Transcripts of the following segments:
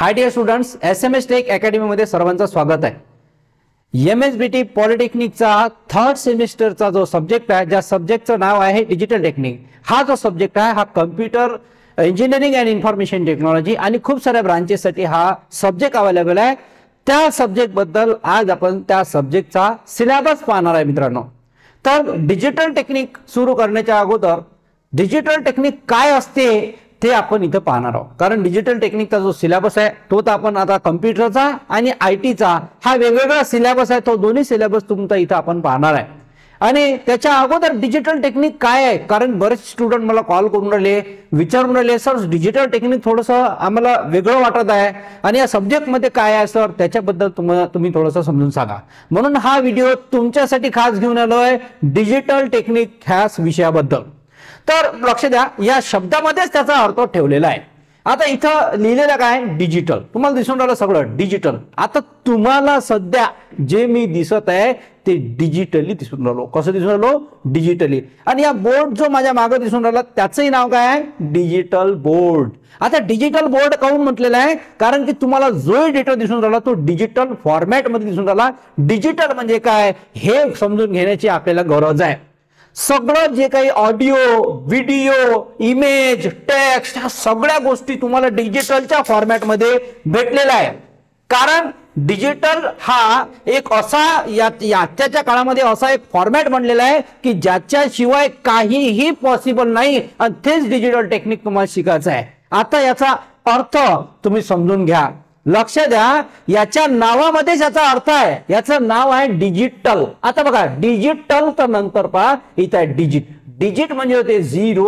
हाय dear students, SMS tech academy मध्ये सर्वांचं स्वागत आहे। MSBT पॉलिटेक्निकचा थर्ड सेमिस्टरचा जो सब्जेक्ट आहे, ज्या सब्जेक्टचं नाव आहे डिजिटल टेक्निक। हा जो सब्जेक्ट आहे हा computer engineering and information technology आणि खूप साऱ्या ब्रांचेससाठी हा सब्जेक्ट अवेलेबल आहे। त्या सब्जेक्ट बद्दल आज आपण त्या सब्जेक्टचा सिलेबस पाहणार आहे मित्रांनो। तर डिजिटल टेक्निक सुरू करण्याच्या अगोदर डिजिटल टेक्निक काय असते ते आपण इथं पाहणार आहोत। कारण डिजिटल टेक्निकचा जो सिलेबस आहे तो तर आपण आता कम्प्युटरचा आणि IT चा हा वेगवेगळा सिलेबस आहे, तो दोन्ही सिलेबस तुमचा इथं आपण पाहणार आहे। आणि त्याच्या अगोदर डिजिटल टेक्निक काय आहे, कारण बरेच स्टुडंट मला कॉल करून राहिले, विचारून राहिले, सर डिजिटल टेक्निक थोडंसं आम्हाला वेगळं वाटत आहे आणि या सब्जेक्ट मध्ये काय आहे सर, त्याच्याबद्दल तुम्ही थोडंसं समजून सांगा। म्हणून हा व्हिडिओ तुमच्यासाठी खास घेऊन आलोय डिजिटल टेक्निक ह्या विषयाबद्दल। तर लक्ष द्या, या शब्दामध्येच त्याचा अर्थ ठेवलेला आहे। आता इथं लिहिलेलं काय, डिजिटल, तुम्हाला दिसून राहिलं सगळं डिजिटल। आता तुम्हाला सध्या जे मी दिसत आहे ते डिजिटली दिसून राहिलो। कसं दिसून राहिलो, डिजिटली। आणि या बोर्ड जो माझ्या मागे दिसून राहिला त्याचंही नाव काय आहे, डिजिटल बोर्ड। आता डिजिटल बोर्ड काऊन म्हटलेलं आहे, कारण की तुम्हाला जो डेटा दिसून राहिला तो डिजिटल फॉर्मॅट मध्ये दिसून राहिला। डिजिटल म्हणजे काय हे समजून घेण्याची आपल्याला गरज आहे। सगळं जे काही ऑडिओ, व्हिडिओ, इमेज, टेक्स्ट ह्या सगळ्या गोष्टी तुम्हाला डिजिटलच्या फॉर्मॅट मध्ये भेटलेला आहे। कारण डिजिटल हा एक असा आजच्या काळामध्ये असा एक फॉर्मॅट बनलेला आहे की ज्याच्याशिवाय काहीही पॉसिबल नाही, आणि तेच डिजिटल टेक्निक तुम्हाला शिकायचं आहे। आता याचा अर्थ तुम्ही समजून घ्या, लक्ष द्या, याच्या नावामध्ये याचा अर्थ आहे, याचं नाव आहे डिजिटल। आता बघा डिजिटल तर नंतर पहा, इथं आहे डिजिट। डिजिट म्हणजे होते 0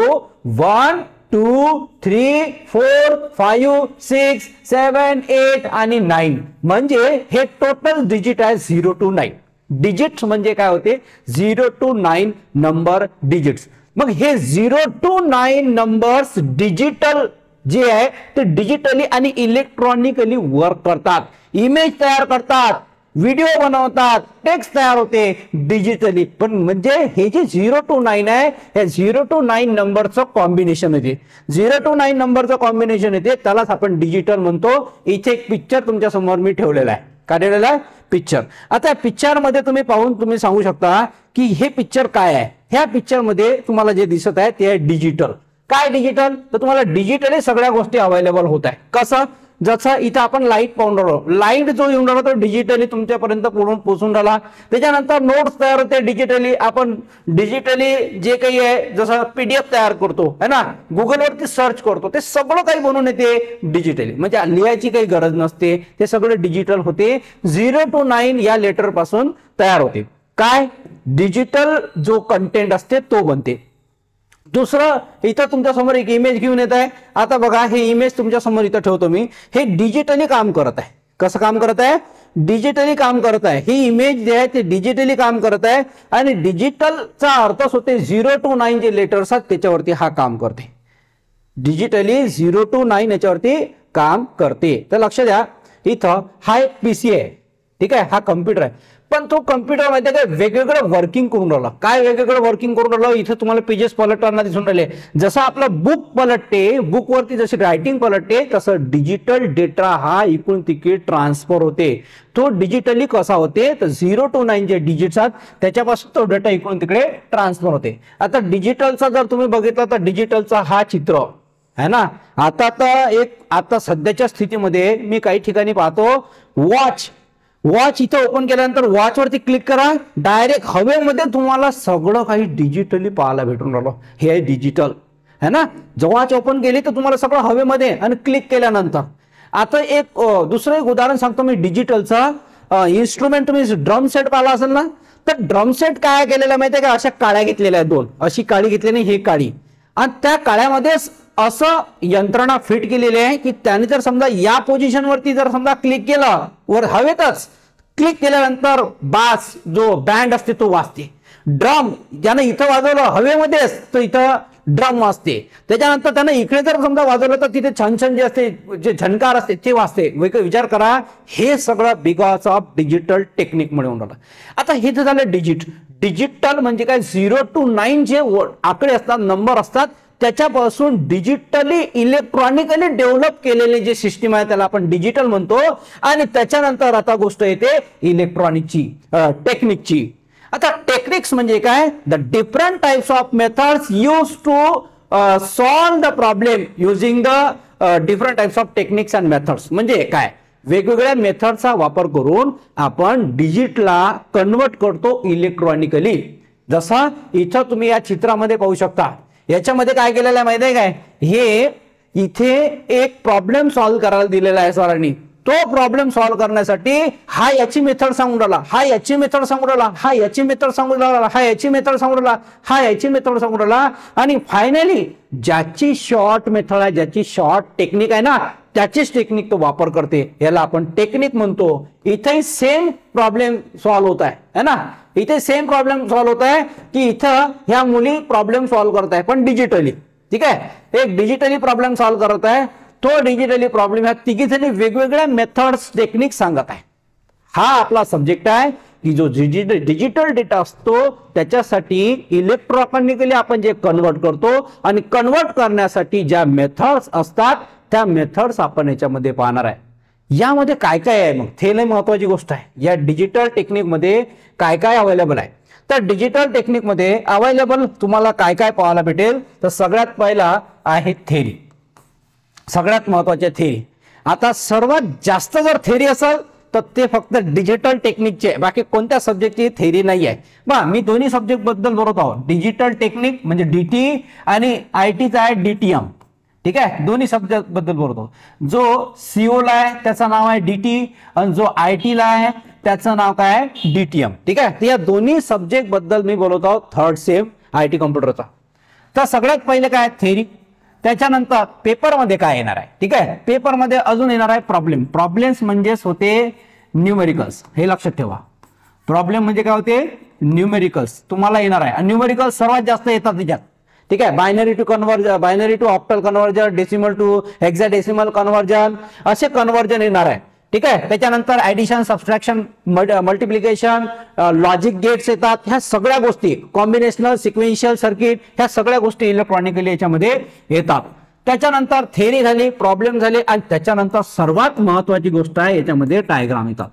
1 2 3 4 5 6 7 8 आणि 9, म्हणजे हे टोटल डिजिट आहे 0 to 9। डिजिट्स म्हणजे काय होते, 0 to 9 नंबर डिजिट्स। मग हे 0 to 9 नंबर्स डिजिटल जे आहे ते डिजिटली आणि इलेक्ट्रॉनिकली वर्क करतात, इमेज तयार करतात, व्हिडिओ बनवतात, टेक्स्ट तयार होते डिजिटली। पण म्हणजे हे जे 0 to 9 आहे, हे 0 to 9 नंबरचं कॉम्बिनेशन येते। 0 to 9 नंबरचं कॉम्बिनेशन येते, त्यालाच आपण डिजिटल म्हणतो। इथे एक पिक्चर तुमच्या समोर मी ठेवलेला आहे, काय ठेवलेला आहे, पिक्चर। आता पिक्चर मध्ये तुम्ही पाहून तुम्ही सांगू शकता की हे पिक्चर काय आहे। ह्या पिक्चर मध्ये तुम्हाला जे दिसत आहे ते आहे डिजिटल। काय डिजिटल, तर तुम्हाला डिजिटली सगळ्या गोष्टी अवेलेबल होत आहे। कसं, जसं इथं आपण लाईट पाहून राहिलो, लाईट जो येऊन राहिला तो डिजिटली तुमच्यापर्यंत पोहोचून राहिला। त्याच्यानंतर नोट्स तयार होते डिजिटली, आपण डिजिटली जे काही आहे जसं PDF तयार करतो है ना, गुगलवरती सर्च करतो, ते सगळं काही बनवून येते डिजिटली, म्हणजे लिहायची काही गरज नसते, ते सगळं डिजिटल होते। 0 to 9 या लेटर पासून तयार होते। काय, डिजिटल जो कंटेंट असते तो बनते। दुसरं, इथं तुमच्या समोर एक इमेज घेऊन येत आहे। आता बघा हे इमेज तुमच्या समोर इथं ठेवतो मी, हे डिजिटली काम करत आहे। कसं काम करत आहे, डिजिटली काम करत आहे। ही इमेज जे आहे ते डिजिटली काम करत आहे, आणि डिजिटलचा अर्थ होते 0 to 9 जे लेटर्स आहेत त्याच्यावरती हा काम करते। डिजिटली 0 to 9 याच्यावरती काम करते। तर लक्ष द्या, इथं हा एक PC आहे, ठीक आहे, हा कम्प्युटर आहे। पण तो कम्प्युटर मध्ये काय वेगवेगळं वर्किंग करून राहिला। काय वेगवेगळं वर्किंग करून राहिलं, इथं तुम्हाला पेजेस पलटताना दिसून राहिले। जसं आपलं बुक पलटते, बुक वरती जशी रायटिंग पलटते, तसं डिजिटल डेटा हा इकडून तिकडे ट्रान्सफर होते। तो डिजिटली कसा होते, तर 0 to 9 जे डिजिट्स आहेत त्याच्यापासून तो डेटा इकडून तिकडे ट्रान्सफर होते। आता डिजिटलचा जर तुम्ही बघितलं तर डिजिटलचा हा चित्र है ना। आता सध्याच्या स्थितीमध्ये मी काही ठिकाणी पाहतो वॉच इथं ओपन केल्यानंतर वॉच वरती क्लिक करा, डायरेक्ट हवेमध्ये तुम्हाला सगळं काही डिजिटली पाहायला भेटून राहिलं। हे आहे डिजिटल है ना। वॉच ओपन केली तर तुम्हाला सगळं हवेमध्ये, आणि क्लिक केल्यानंतर आता एक दुसरं एक उदाहरण सांगतो मी डिजिटलचा। इन्स्ट्रुमेंट तुम्ही ड्रम सेट पाहिला असेल ना, तर ड्रम सेट काय केलेला माहिती आहे का, अशा काळ्या घेतलेल्या आहेत, दोन अशी काळी घेतली नाही, ही काळी, आणि त्या काळ्यामध्ये असं यंत्रणा फिट केलेली आहे की त्याने जर समजा या पोझिशन वरती जर समजा क्लिक केलं, वर हवेतच क्लिक केल्यानंतर बास जो बँड असते तो वाजते। ड्रम ज्यानं इथं वाजवलं हवेमध्येच, तर इथं ड्रम वाजते। त्याच्यानंतर त्यानं इकडे जर समजा वाजवलं तर तिथे छन छन जे असते, जे झणकार असते ते वाजते। विचार करा, हे सगळं बिकॉज ऑफ डिजिटल टेक्निक मुळे होणार। आता हे झालं डिजिटल म्हणजे काय, 0 to 9 जे आकडे असतात, नंबर असतात, त्याच्यापासून डिजिटली इलेक्ट्रॉनिकली डेव्हलप केलेले जे सिस्टीम आहे त्याला आपण डिजिटल म्हणतो. आणि त्याच्यानंतर आता गोष्ट येते इलेक्ट्रॉनिकची, टेक्निकची. आता टेक्निक्स म्हणजे काय? The different types of methods use to solve the problem using the different types of techniques and methods. म्हणजे काय? वेगवेगळ्या मेथडचा वापर करून आपण डिजिटला कन्वर्ट करतो इलेक्ट्रॉनिकली. जसा इथं तुम्ही या चित्रामध्ये पाहू शकता. याच्यामध्ये काय केलेलं आहे माहिती आहे काय? हे इथे एक प्रॉब्लेम सॉल्व्ह करायला दिलेला आहे सरांनी. तो प्रॉब्लेम सॉल्व्ह करण्यासाठी हा याची मेथड सांगून राहिला, हा याची मेथड सांगून राहिला, हा याची मेथड सांगून राहिला, हा याची मेथड सांगून राहिला, हा याची मेथड सांगून राहिला. आणि फायनली ज्याची शॉर्ट मेथड आहे, ज्याची शॉर्ट टेक्निक आहे ना, त्याचीच टेक्निक तो वापर करते. याला आपण टेक्निक म्हणतो. इथे सेम प्रॉब्लेम सॉल्व्ह होत आहे ना, इथे सेम प्रॉब्लेम सॉल्व्ह होत आहे की इथं ह्या मुली प्रॉब्लेम सॉल्व्ह करत आहे पण डिजिटली. ठीक आहे, एक डिजिटली प्रॉब्लेम सॉल्व्ह करत आहे. तो डिजिटली प्रॉब्लेम ह्या तिघीजणी वेगवेगळ्या मेथड्स टेक्निक सांगत आहे. हा आपला सब्जेक्ट आहे की जो डिजिटल डेटा असतो त्याच्यासाठी इलेक्ट्रॉनिकली आपण जे कन्वर्ट करतो आणि कन्वर्ट करण्यासाठी ज्या मेथड्स असतात त्या मेथड्स आपण याच्यामध्ये पाहणार आहे. यामध्ये काय काय आहे मग ते लय महत्वाची गोष्ट आहे. या डिजिटल टेक्निक मध्ये काय काय अवेलेबल आहे? तर डिजिटल टेक्निक मध्ये अवेलेबल तुम्हाला काय काय पाहायला भेटेल? तर सगळ्यात पहिला आहे थेरी. सगळ्यात महत्वाचे थेरी. आता सर्वात जास्त जर थेरी असेल तर ते फक्त डिजिटल टेक्निकचे, बाकी कोणत्या सब्जेक्टची थेरी नाही आहे. बा मी दोन्ही सब्जेक्ट बद्दल बोलत आहोत. डिजिटल टेक्निक म्हणजे डीटी आणि आयटीचा आहे डीटीएम. ठीक आहे, दोन्ही सब्जेक्ट बद्दल बोलतो. जो सीओ ला आहे त्याचं नाव आहे डीटी आणि जो आयटी ला आहे त्याचं नाव काय आहे? डीटीएम. ठीक आहे, तर या दोन्ही सब्जेक्ट बद्दल मी बोलत आहोत थर्ड सेम आयटी कॉम्प्युटरचा. तर सगळ्यात पहिले काय थेरी, त्याच्यानंतर पेपरमध्ये काय येणार आहे? ठीक आहे, पेपरमध्ये अजून येणार आहे प्रॉब्लेम. प्रॉब्लेम्स म्हणजेच होते न्यूमेरिकल्स. हे लक्षात ठेवा. प्रॉब्लेम म्हणजे काय होते? न्यूमेरिकल्स तुम्हाला येणार आहे. न्यूमेरिकल्स सर्वात जास्त येतात त्याच्यात. ठीक आहे, binary to conversion, binary to octal conversion, decimal to hexadecimal conversion, असे कन्वर्जन येणार आहे. ठीक आहे, त्याच्यानंतर addition, subtraction, multiplication, logic gates येतात. ह्या सगळ्या गोष्टी, कॉम्बिनेशनल, सिक्वेन्शियल सर्किट, ह्या सगळ्या गोष्टी इलेक्ट्रॉनिकली याच्यामध्ये येतात. त्याच्यानंतर थेरी झाली, प्रॉब्लेम झाले आणि त्याच्यानंतर सर्वात महत्वाची गोष्ट आहे याच्यामध्ये डायग्राम येतात.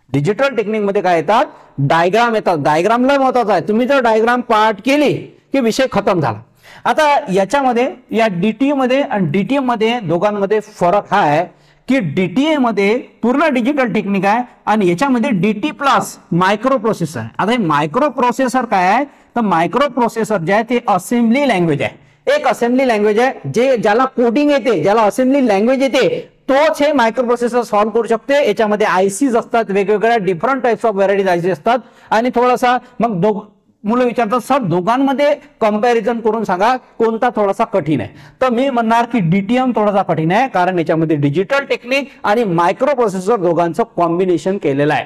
डिजिटल टेक्निक मध्ये काय येतात? डायग्राम येतात. डायग्रामला महत्वाचं आहे. तुम्ही जर डायग्राम पार्ट केली की विषय खतम झाला. आता याच्यामध्ये या डीटीए मध्ये आणि डीटीएम मध्ये दोघांमध्ये फरक हा आहे की डीटीए मध्ये पूर्ण डिजिटल टेक्निक आहे आणि याच्यामध्ये डीटी प्लस मायक्रो प्रोसेसर आहे. आता हे मायक्रो प्रोसेसर काय आहे? तर मायक्रो प्रोसेसर जे आहे ते असेंब्ली लँग्वेज आहे. एक असेंब्ली लँग्वेज आहे जे ज्याला कोडिंग येते, ज्याला असेंब्ली लँग्वेज येते तोच हे मायक्रो प्रोसेसर सॉल्व्ह करू शकते. याच्यामध्ये आयसीज असतात, वेगवेगळ्या different types of varieties IC असतात. आणि थोडासा मग मुलं विचारतात सर दोघांमध्ये कंपॅरिझन करून सांगा कोणता थोडासा कठीण आहे. तर मी म्हणणार की डीटीएम थोडासा कठीण आहे, कारण याच्यामध्ये डिजिटल टेक्निक आणि मायक्रो प्रोसेसर दोघांचं कॉम्बिनेशन केलेलं आहे.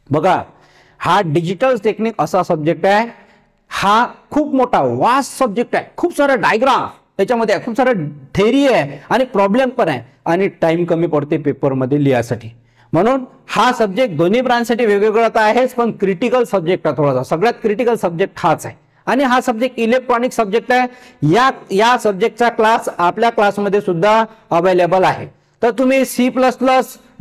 बघा, हा डिजिटल टेक्निक असा सब्जेक्ट आहे, हा खूप मोठा वास्ट सब्जेक्ट आहे. खूप सारा डायग्राम त्याच्यामध्ये, खूप सारा थेरी आहे आणि प्रॉब्लेम पण आहे आणि टाइम कमी पडते पेपरमध्ये लिहायसाठी. म्हणून हा सब्जेक्ट दोन्ही ब्रांचसाठी वेगवेगळा तर आहेच, पण क्रिटिकल सब्जेक्ट आहे थोडासा. सगळ्यात क्रिटिकल सब्जेक्ट हाच आहे आणि हा सब्जेक्ट इलेक्ट्रॉनिक सब्जेक्ट आहे. या सब्जेक्टचा क्लास आपल्या क्लासमध्ये सुद्धा अवेलेबल आहे. तर तुम्ही C++,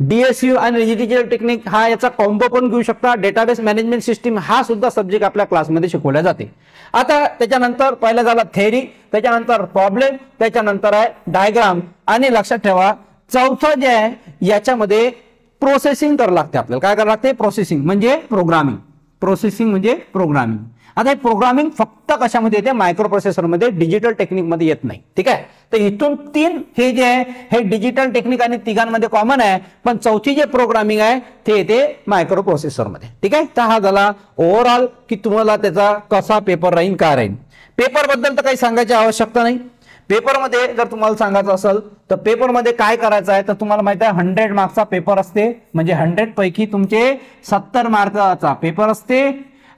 DSU आणि डिजिटल टेक्निक हा याचा कॉम्बो पण घेऊ शकता. डेटाबेस मॅनेजमेंट सिस्टीम हा सुद्धा सब्जेक्ट आपल्या क्लासमध्ये शिकवला जाते. आता त्याच्यानंतर पहिला झाला थेरी, त्याच्यानंतर प्रॉब्लेम, त्याच्यानंतर आहे डायग्राम आणि लक्षात ठेवा चौथं जे आहे याच्यामध्ये प्रोसेसिंग करावं लागते. आपल्याला काय करावं लागते? प्रोसेसिंग म्हणजे प्रोग्रामिंग. प्रोसेसिंग म्हणजे प्रोग्रामिंग. आता हे प्रोग्रामिंग फक्त कशामध्ये येते? मायक्रो प्रोसेसर मध्ये, डिजिटल टेक्निक मध्ये येत नाही. ठीक आहे, तर इथून तीन हे जे आहे हे डिजिटल टेक्निक आणि तिघांमध्ये कॉमन आहे, पण चौथी जे प्रोग्रामिंग आहे ते येते मायक्रो प्रोसेसर मध्ये. ठीक आहे, तर हा झाला ओव्हरऑल की तुम्हाला त्याचा कसा पेपर राहील, काय राहील. पेपर बद्दल तर काही सांगायची आवश्यकता नाही. पेपरमध्ये जर तुम्हाला सांगायचं असेल तर पेपरमध्ये काय करायचं आहे, तर तुम्हाला माहिती आहे 100 मार्कचा पेपर असते. म्हणजे 100 पैकी तुमचे 70 मार्काचा पेपर असते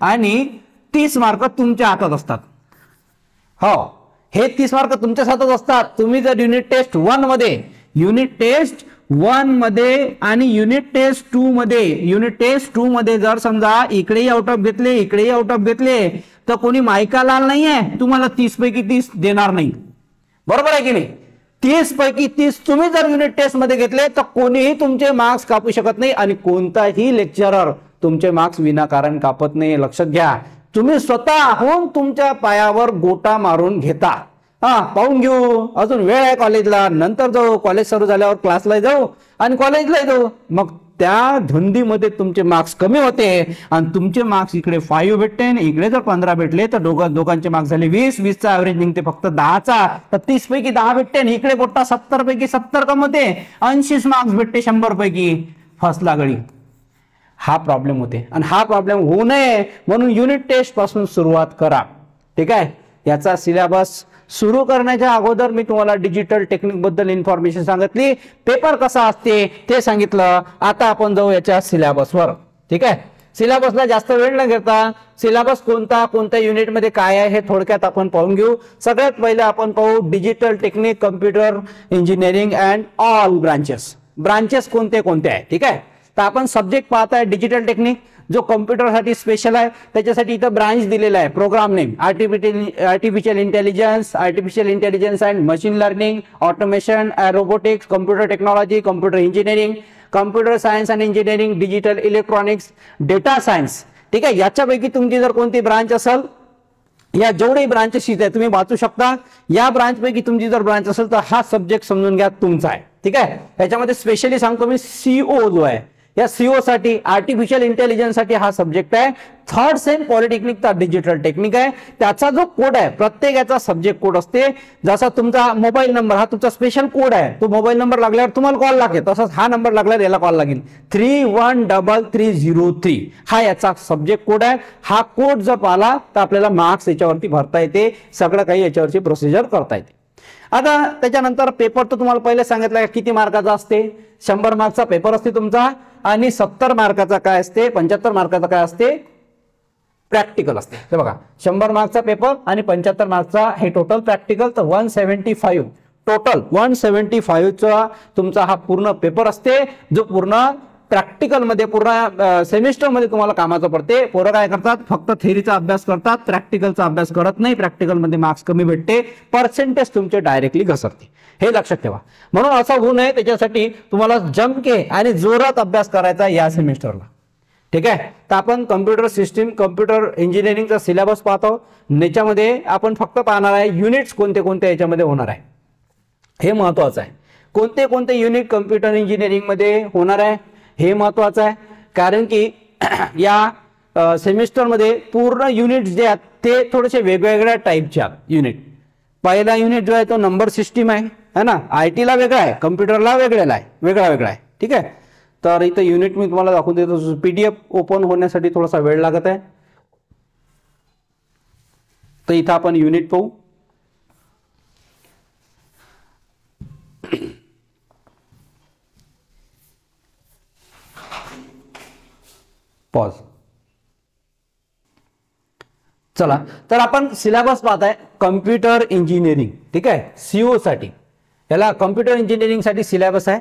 आणि 30 मार्क तुमच्या हातात असतात. हो, हे 30 मार्क तुमच्या हातात असतात. तुम्ही जर युनिट टेस्ट 1 मध्ये आणि युनिट टेस्ट 2 मध्ये जर समजा इकडेही आउट ऑफ घेतले, इकडेही आउट ऑफ घेतले, तर कोणी मायका लाल नाहीये तुम्हाला 30 पैकी 30 देणार नाही, बरोबर आहे की नाही? 30 पैकी 30 तुम्ही जर युनिट टेस्ट मध्ये घेतले तर कोणीही तुमचे मार्क्स कापू शकत नाही आणि कोणताही लेक्चरर तुमचे मार्क्स विनाकारण कापत नाही. लक्षात घ्या, तुम्ही स्वतःहून तुमच्या पायावर गोटा मारून घेता. पाहून घेऊ, अजून वेळ आहे कॉलेजला, नंतर जाऊ, कॉलेज सुरू झाल्यावर क्लासला जाऊ आणि कॉलेजला जाऊ. मग त्या धुंदीमध्ये तुमचे मार्क्स कमी होते आणि तुमचे मार्क्स इकडे 5 भेटते, इकडे जर 15 भेटले तर दोघांचे मार्क्स झाले 20. 20चा ऍव्हरेज निघते फक्त 10चा, तर 30 पैकी 10 भेटते आणि इकडे पोट्टा 70 पैकी 70 कमवते, 80 मार्क्स भेटते 100 पैकी, फसला गडी. हा प्रॉब्लेम होते आणि हा प्रॉब्लेम होऊ नये म्हणून युनिट टेस्ट पासून सुरुवात करा. ठीक आहे, याचा सिलेबस सुरू करण्याच्या अगोदर मी तुम्हाला डिजिटल टेक्निक बद्दल इन्फॉर्मेशन सांगितली, पेपर कसा असते ते सांगितलं. आता आपण जाऊ याच्या सिलेबसवर. ठीक आहे, सिलेबसला जास्त वेळ न घेता सिलेबस कोणत्या युनिट मध्ये काय आहे हे थोडक्यात आपण पाहून घेऊ. सगळ्यात पहिले आपण पाहू digital technique, computer engineering and all branches कोणते कोणते आहे. ठीक आहे, तर आपण सब्जेक्ट पाहताय डिजिटल टेक्निक, जो कम्प्युटरसाठी स्पेशल आहे. त्याच्यासाठी इथं ब्रांच दिलेला आहे, program name artificial intelligence and machine learning, automation, robotics, computer technology, computer engineering, computer science and engineering, digital electronics, data science. ठीक आहे, याच्यापैकी तुमची जर कोणती ब्रांच असेल, या जेवढे ब्रांचेस आहे तुम्ही वाचू शकता, या ब्रांच पैकी तुमची जर ब्रांच असेल तर हा सब्जेक्ट समजून घ्या तुमचा आहे. ठीक आहे, याच्यामध्ये स्पेशली सांगतो मी सीओ जो आहे, या सीओ साठी आर्टिफिशियल इंटेलिजन्स साठी हा सब्जेक्ट आहे. 3rd सेम पॉलिटेक्निकचा डिजिटल टेक्निक आहे. त्याचा जो कोड आहे, प्रत्येक याचा सब्जेक्ट कोड असते. जसा तुमचा मोबाईल नंबर हा तुमचा स्पेशल कोड आहे, तो मोबाईल नंबर लागल्यावर तुम्हाला कॉल लागेल, तसंच हा नंबर लागल्यावर याला कॉल लागेल. 313303 हा याचा सब्जेक्ट कोड आहे. हा कोड जर पाहिला तर आपल्याला मार्क्स याच्यावरती भरता येते, सगळं काही याच्यावरची प्रोसिजर करता येते. आता त्याच्यानंतर पेपर तर तुम्हाला पहिले सांगितलं किती मार्काचा असते. 100 मार्कचा पेपर असते तुमचा आणि 70 मार्काचा काय असते, 75 मार्काचा काय असते, प्रॅक्टिकल असते. हे बघा, 100 मार्कचा पेपर आणि 75 मार्कचा हे टोटल प्रॅक्टिकल, तर 175 टोटल 175चा तुमचा हा पूर्ण पेपर असते, जो पूर्ण प्रॅक्टिकल मध्ये पूर्ण सेमिस्टर मध्ये तुम्हाला कामाचं पडते. पोरं काय करतात, फक्त थेअरीचा अभ्यास करतात, प्रॅक्टिकलचा अभ्यास करत नाही. प्रॅक्टिकल मध्ये मार्क्स कमी भेटते, पर्सेंटेज तुमचे डायरेक्टली घसरते. हे लक्षात ठेवा. म्हणून असं होऊ नये त्याच्यासाठी तुम्हाला जमके आणि जोरात अभ्यास करायचा या सेमिस्टरला. ठीक आहे, तर आपण कम्प्युटर सिस्टीम, कम्प्युटर इंजिनिअरिंगचा सिलेबस पाहतो. याच्यामध्ये आपण फक्त पाहणार आहे युनिट्स कोणते कोणते याच्यामध्ये होणार आहे, हे महत्वाचं आहे. कोणते कोणते युनिट कम्प्युटर इंजिनिअरिंग मध्ये होणार आहे हे महत्वाचं आहे. कारण की या सेमिस्टरमध्ये पूर्ण युनिट्स जे आहेत ते थोडेसे वेगवेगळ्या टाईपचे युनिट. पहिला युनिट जो आहे तो नंबर सिस्टीम आहे ना, IT ला वेगळा आहे, कम्प्युटरला वेगळा आहे. ठीक आहे, तर इथं युनिट मी तुम्हाला दाखवून देतो. PDF ओपन होण्यासाठी थोडासा वेळ लागत आहे, तर इथं आपण युनिट पाहू. पॉज. चला, तर आपण सिलेबस पाहताय कम्प्युटर इंजिनिअरिंग. ठीक आहे, सीओ साठी, याला कम्प्युटर इंजिनिअरिंग साठी सिलेबस आहे.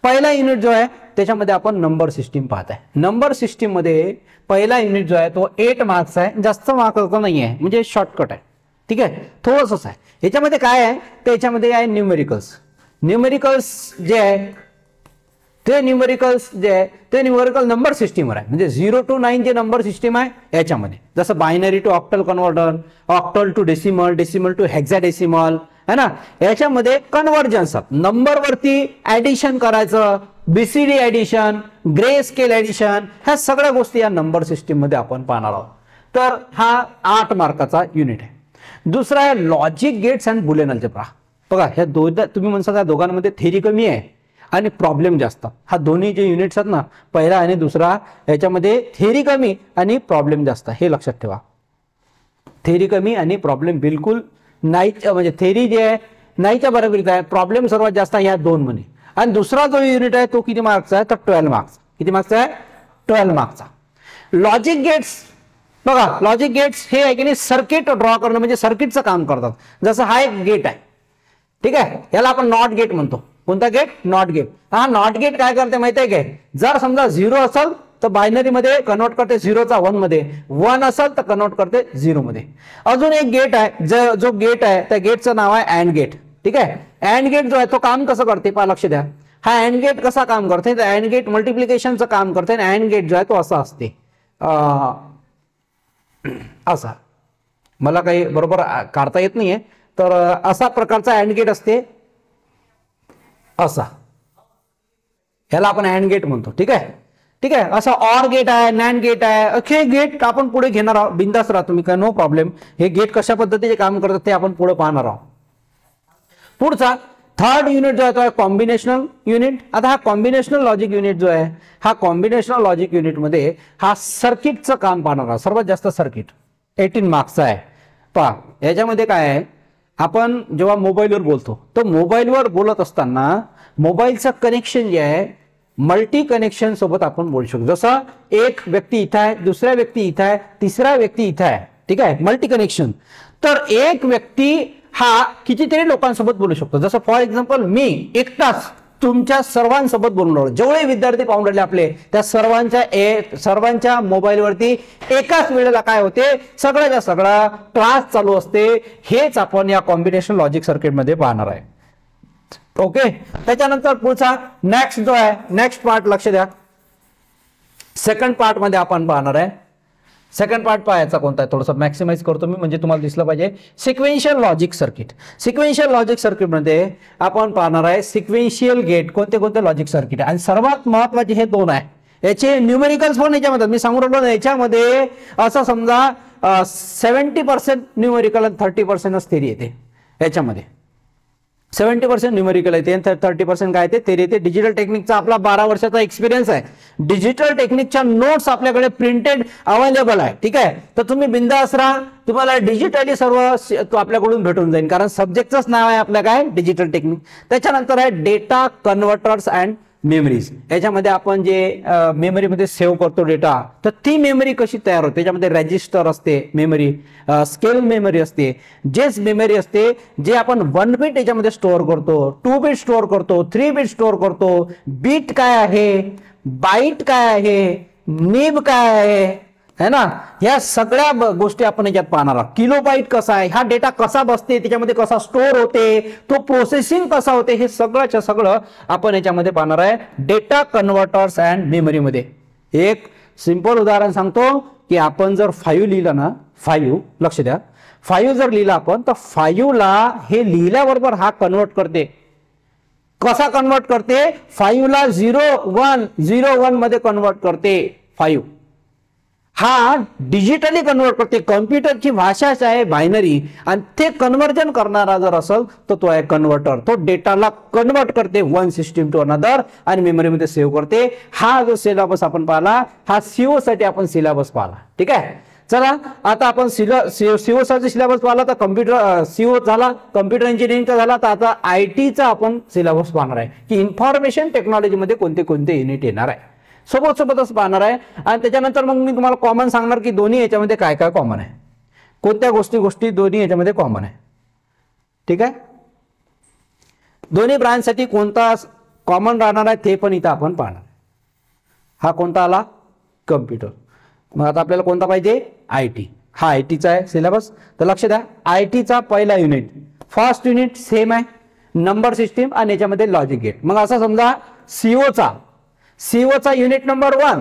पहिला युनिट जो आहे त्याच्यामध्ये आपण नंबर सिस्टीम पाहताय. नंबर सिस्टीम मध्ये पहिला युनिट जो आहे तो 8 मार्क्स आहे, जास्त मार्क्सचा नाही आहे, म्हणजे शॉर्टकट आहे. ठीक आहे, थोडंसं आहे. याच्यामध्ये काय आहे, त्याच्यामध्ये आहे न्यूमेरिकल्स जे आहे ते न्यूमेरिकल नंबर सिस्टीमवर आहे. म्हणजे 0 to 9 जे नंबर सिस्टीम आहे याच्यामध्ये, जसं binary to octal converter, octal to decimal, decimal to hexadecimal है ना, याच्यामध्ये कन्व्हर्जन्स नंबर वरती ऍडिशन करायचं, BCD addition, grey scale addition, ह्या सगळ्या गोष्टी या नंबर सिस्टीम मध्ये आपण पाहणार आहोत. तर हा 8 मार्काचा युनिट आहे. दुसरा आहे logic gates and Boolean algebra. बघा, ह्या तुम्ही म्हणता या दोघांमध्ये थेरी कमी आहे आणि प्रॉब्लेम जास्त. हा दोन्ही जे युनिट्स आहेत ना, पहिला आणि दुसरा, याच्यामध्ये थेरी कमी आणि प्रॉब्लेम जास्त. हे लक्षात ठेवा, थेरी कमी आणि प्रॉब्लेम बिलकुल नाही, म्हणजे थेरी जे आहे नाहीच्या बरोबरीत आहे, प्रॉब्लेम सर्वात जास्त या दोन मध्ये. आणि दुसरा जो युनिट आहे तो किती मार्क्सचा आहे, तर 12 मार्क्स. किती मार्क्सचा आहे, 12 मार्क्सचा. लॉजिक गेट्स, बघा लॉजिक गेट्स हे आहे की नाही, सर्किट ड्रॉ करणं, म्हणजे सर्किटचं काम करतात. जसं हा एक गेट आहे, ठीक आहे, याला आपण नॉट गेट म्हणतो. कोणता गेट, नॉट गेट. हा नॉट गेट काय करते माहिती आहे काय, जर समजा 0 असेल तर बायनरी मध्ये कन्वर्ट करते 0चा 1 मध्ये, 1 असेल तर कन्वर्ट करते 0 मध्ये. अजून एक गेट आहे, जो गेट आहे त्या गेटचं नाव आहे अँड गेट. ठीक आहे, अँड गेट जो आहे तो काम कसं करते पहा, लक्ष द्या. हा अँड गेट कसा काम करते, तर अँड गेट मल्टिप्लिकेशनचं काम करते आणि अँड गेट जो आहे तो असा असते, असा. मला काही बरोबर काढता येत नाहीये, तर असा प्रकारचा अँड गेट असते, असा. ह्याला आपण अँड गेट म्हणतो. ठीक आहे, ठीक आहे. असं ऑर गेट आहे, नॅन्ड गेट आहे, असे गेट आपण पुढे घेणार आहोत. बिंदास राहा तुम्ही, काय नो प्रॉब्लेम. हे गेट कशा पद्धतीचे काम करतात ते आपण पुढे पाहणार आहोत. पुढचा थर्ड युनिट जो आहे तो कॉम्बिनेशनल युनिट. आता हा कॉम्बिनेशनल लॉजिक युनिट जो आहे, हा कॉम्बिनेशनल लॉजिक युनिट मध्ये हा सर्किटचं काम पाहणार आहोत. सर्वात जास्त सर्किट 18 मार्क्सचा आहे. पहा याच्यामध्ये काय आहे, आपण जेव्हा मोबाईलवर बोलतो, तर मोबाईलवर बोलत असताना मोबाईलचं कनेक्शन जे आहे मल्टी कनेक्शन सोबत आपण बोलू शकतो. जसं एक व्यक्ती इथं आहे, दुसऱ्या व्यक्ती इथं आहे, तिसरा व्यक्ती इथं आहे. ठीक आहे, मल्टी कनेक्शन. तर एक व्यक्ती हा कितीतरी लोकांसोबत बोलू शकतो. जसं फॉर एक्झाम्पल मी एकटाच तुमच्या सर्वांसोबत बोलून राहिलो. जेवढे विद्यार्थी पाहून राहिले आपले, त्या सर्वांच्या मोबाईलवरती एकाच वेळेला काय होते, सगळ्याच्या सगळा क्लास चालू असते. हेच आपण या कॉम्बिनेशन लॉजिक सर्किट मध्ये पाहणार आहे. ओके, त्याच्यानंतर पुढचा नेक्स्ट जो आहे, नेक्स्ट पार्ट लक्ष द्या. सेकंड पार्ट मध्ये आपण पाहणार आहे. सेकंड पार्ट पाहायचा कोणता आहे, थोडंसं मॅक्सिमाइज करतो मी म्हणजे तुम्हाला दिसलं पाहिजे. Sequential logic circuit. Sequential logic circuit मध्ये आपण पाहणार आहे सिक्वेन्शियल गेट, कोणते कोणते लॉजिक सर्किट आहे. आणि सर्वात महत्वाचे हे दोन आहे. याचे न्यूमेरिकल्स पण याच्यामध्ये मी सांगू राहिलो, याच्यामध्ये असं समजा 70% न्यूमेरिकल आणि 30% थिअरी येते. याच्यामध्ये 70% न्यूमेरिकल येते आणि 30% काय येते, थिअरी येते. डिजिटल टेक्निकचा आपला 12 वर्षाचा एक्सपिरियन्स आहे. डिजिटल टेक्निकच्या नोट्स आपल्याकडे प्रिंटेड अवेलेबल आहे. ठीक आहे, तर तुम्ही बिंदास राहा, तुम्हाला डिजिटली सर्व आपल्याकडून भेटून जाईल, कारण सब्जेक्टचंच नाव आहे आपल्या काय, डिजिटल टेक्निक. त्याच्यानंतर आहे डेटा कन्व्हर्टर्स अँड मेमरीज. याच्यामध्ये आपण जे मेमरीमध्ये सेव्ह करतो डेटा, तर ती मेमरी कशी तयार होते. त्याच्यामध्ये रजिस्टर असते, मेमरी स्केल मेमरी असते, जेच मेमरी असते जे आपण 1 बीट याच्यामध्ये स्टोअर करतो, 2 बीट स्टोअर करतो, 3 बीट स्टोअर करतो. बीट काय आहे, बाईट काय आहे, निब काय आहे ना, ह्या सगळ्या गोष्टी आपण याच्यात पाहणार आहोत. किलोबाईट कसा आहे, हा डेटा कसा बसते, त्याच्यामध्ये कसा स्टोअर होते, तो प्रोसेसिंग कसा होते, हे सगळंच्या सगळं आपण याच्यामध्ये पाहणार आहे डेटा कन्व्हर्टर्स अँड मेमरीमध्ये. एक सिंपल उदाहरण सांगतो की आपण जर 5 लिहिलं ना, 5 लक्ष द्या, 5 जर लिहिलं आपण, तर 5 ला हे लिहिल्याबरोबर हा कन्वर्ट करते. कसा कन्वर्ट करते, 5 ला 0 1 मध्ये कन्वर्ट करते. 5 हा डिजिटली कन्वर्ट करते. कॉम्प्युटरची भाषाच आहे बायनरी, आणि ते कन्वर्जन करणारा जर असेल तर तो आहे कन्व्हर्टर. तो डेटाला कन्वर्ट करते वन सिस्टीम टू अनदर आणि मेमरीमध्ये सेव्ह करते. हा जो सिलेबस आपण पाहिला, हा सीओ साठी आपण सिलेबस पाहिला. ठीक आहे, चला आता आपण सीओ साठी सिलेबस पाहिला, तर कम्प्युटर सीओ झाला, कम्प्युटर इंजिनिअरिंगचा झाला. तर आता IT चा आपण सिलेबस पाहणार आहे की इन्फॉर्मेशन टेक्नॉलॉजी मध्ये कोणते कोणते युनिट येणार आहे, सोबतच पाहणार आहे. आणि त्याच्यानंतर मग मी तुम्हाला कॉमन सांगणार की दोन्ही याच्यामध्ये काय काय कॉमन आहे, कोणत्या गोष्टी दोन्ही याच्यामध्ये कॉमन आहे. ठीक आहे, दोन्ही ब्रांचसाठी कोणता कॉमन राहणार आहे ते पण इथं आपण पाहणार. हा कोणता आला, कम्प्युटर. मग आता आपल्याला कोणता पाहिजे, IT. हा IT चा आहे सिलेबस. तर लक्ष द्या, IT चा पहिला युनिट, फर्स्ट युनिट सेम आहे, नंबर सिस्टीम आणि याच्यामध्ये लॉजिक गेट. मग असं समजा सीओ चा युनिट नंबर 1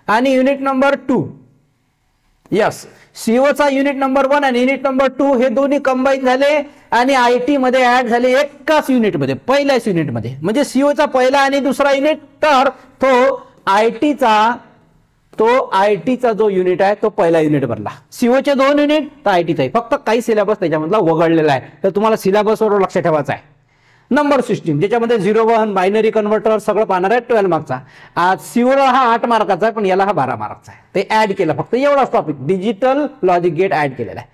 आणि युनिट नंबर 2. यस, सीओ चा युनिट नंबर 1 आणि युनिट नंबर 2 हे दोन्ही कंबाईन झाले आणि IT मध्ये ऍड झाले एकाच युनिटमध्ये, पहिल्याच युनिटमध्ये. म्हणजे सीओ चा पहिला आणि दुसरा युनिट, तर तो IT चा जो युनिट आहे तो पहिला युनिट बनला. सीओ चे 2 युनिट तर IT चा, फक्त काही सिलेबस त्याच्यामधला वगळलेला आहे. तर तुम्हाला सिलेबसवर लक्ष ठेवायचं आहे. नंबर सिस्टीम ज्याच्यामध्ये 0 1 बायनरी कन्व्हर्टर सगळं पाहणार आहे, 12 मार्कचा. आज सीओला हा 8 मार्काचा आहे, पण याला हा 12 मार्कचा आहे. ते ऍड केलं, फक्त एवढाच topic, digital logic gate add केलेला आहे.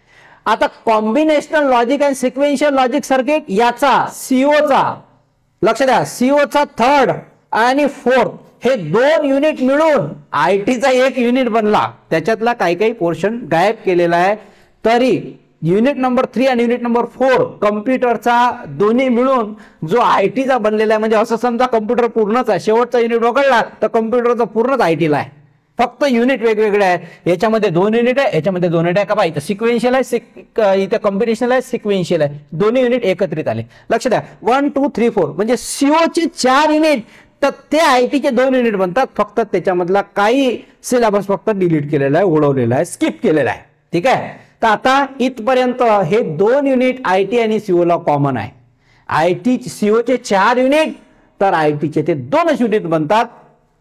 आता combinational logic and sequential logic circuit, याचा सीओचा लक्ष द्या, सीओचा 3rd आणि 4th हे 2 युनिट मिळून IT चा 1 युनिट बनला. त्याच्यातला काही पोर्शन गायब केलेला आहे. तरी युनिट नंबर 3 आणि युनिट नंबर 4 कम्प्युटरचा दोन्ही मिळून जो IT चा बनलेला आहे. म्हणजे असं समजा कम्प्युटर पूर्णच आहे, शेवटचा युनिट वगळला तर कम्प्युटरचा पूर्णच IT ला आहे. फक्त युनिट वेगवेगळे आहे. याच्यामध्ये 2 युनिट आहे, याच्यामध्ये 2 युनिट आहे का? इथं सिक्वेन्शियल आहे, इथं कॉम्बिनेशनल आहे, सिक्वेन्शियल आहे. दोन्ही युनिट एकत्रित आले. लक्ष द्या, 1 2 3 4 म्हणजे सीओचे 4 युनिट, तर ते आयटीचे 2 युनिट बनतात. फक्त त्याच्यामधला काही सिलेबस फक्त डिलीट केलेला आहे, उडवलेला आहे, स्किप केलेला आहे. ठीक आहे. तर आता इथपर्यंत हे 2 युनिट आयटी आणि सीओ ला कॉमन आहे. आयटी सीओचे 4 युनिट, तर आयटीचे ते 2च युनिट बनतात.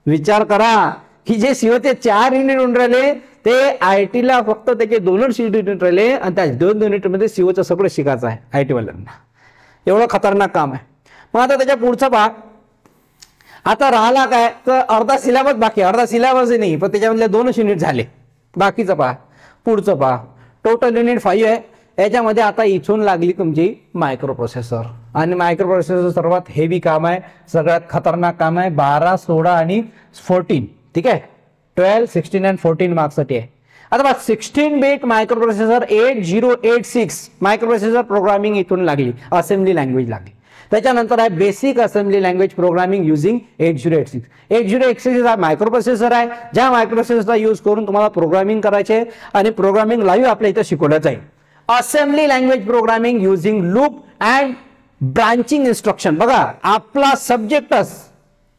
विचार करा की जे सीओचे 4 युनिट होऊन राहिले ते आयटीला फक्त त्याचे 2च युनिट राहिले आणि त्या 2 युनिटमध्ये सीओचं सगळं शिकायचं आहे आयटी वाल्यांना. एवढं खतरनाक काम आहे. मग आता त्याच्या पुढचा भाग आता राहिला काय, तर अर्धा सिलेबस बाकी, अर्धा सिलेबस नाही पण त्याच्यामधले 2च युनिट झाले. बाकीचं पहा, पुढचं पहा. टोटल युनिट 5 आहे. याच्यामध्ये आता इथून लागली तुमची मायक्रो प्रोसेसर, आणि मायक्रो प्रोसेसर सर्वात हेवी काम आहे, सगळ्यात खतरनाक काम आहे. 12 16 आणि 14. ठीक आहे. 12 16 आणि 14 मार्क्ससाठी आहे. आता बघा 16 bit micro processor 8086 micro processor programming इथून लागली, असेंब्ली लँग्वेज लागली. त्याच्यानंतर आहे basic assembly language programming using 8086. 8086 हा मायक्रो प्रोसेसर आहे, ज्या मायक्रो प्रोसेसरचा यूज करून तुम्हाला प्रोग्रामिंग करायचे आणि प्रोग्रामिंग लाईव्ह आपल्या इथं शिकवलं जाईल. Assembly language programming using loop and branching instruction. बघा आपला सब्जेक्टच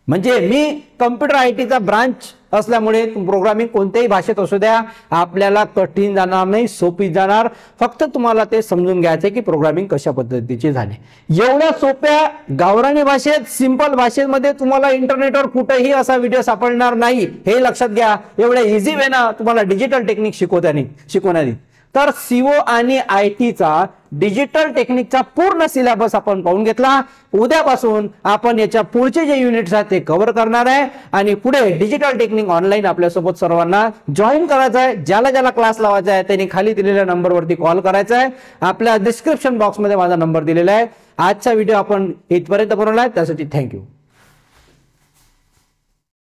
म्हणजे मी कम्प्युटर आयटीचा ब्रांच असल्यामुळे प्रोग्रामिंग कोणत्याही भाषेत असू द्या, आपल्याला कठीण जाणार नाही, सोपी जाणार. फक्त तुम्हाला ते समजून घ्यायचं की प्रोग्रामिंग कशा पद्धतीचे झाले. एवढ्या सोप्या गावरानी भाषेत, सिंपल भाषेमध्ये तुम्हाला इंटरनेटवर कुठेही असा व्हिडिओ सापडणार नाही, हे लक्षात घ्या. एवढ्या इझी वेनं तुम्हाला डिजिटल टेक्निक शिकवण्यात. तर सीओ आणि आयटीचा डिजिटल टेक्निकचा पूर्ण सिलेबस आपण पाहून घेतला. उद्यापासून आपण याच्या पुढचे जे युनिट्स आहेत ते कव्हर करणार आहे आणि पुढे डिजिटल टेक्निक ऑनलाईन आपल्यासोबत सर्वांना जॉईन करायचं आहे. ज्याला ज्याला क्लास लावायचा आहे त्यांनी खाली दिलेल्या नंबरवरती कॉल करायचा आहे. आपल्या डिस्क्रिप्शन बॉक्समध्ये माझा नंबर दिलेला आहे. आजचा व्हिडिओ आपण इथपर्यंत बनवला आहे, त्यासाठी थँक्यू.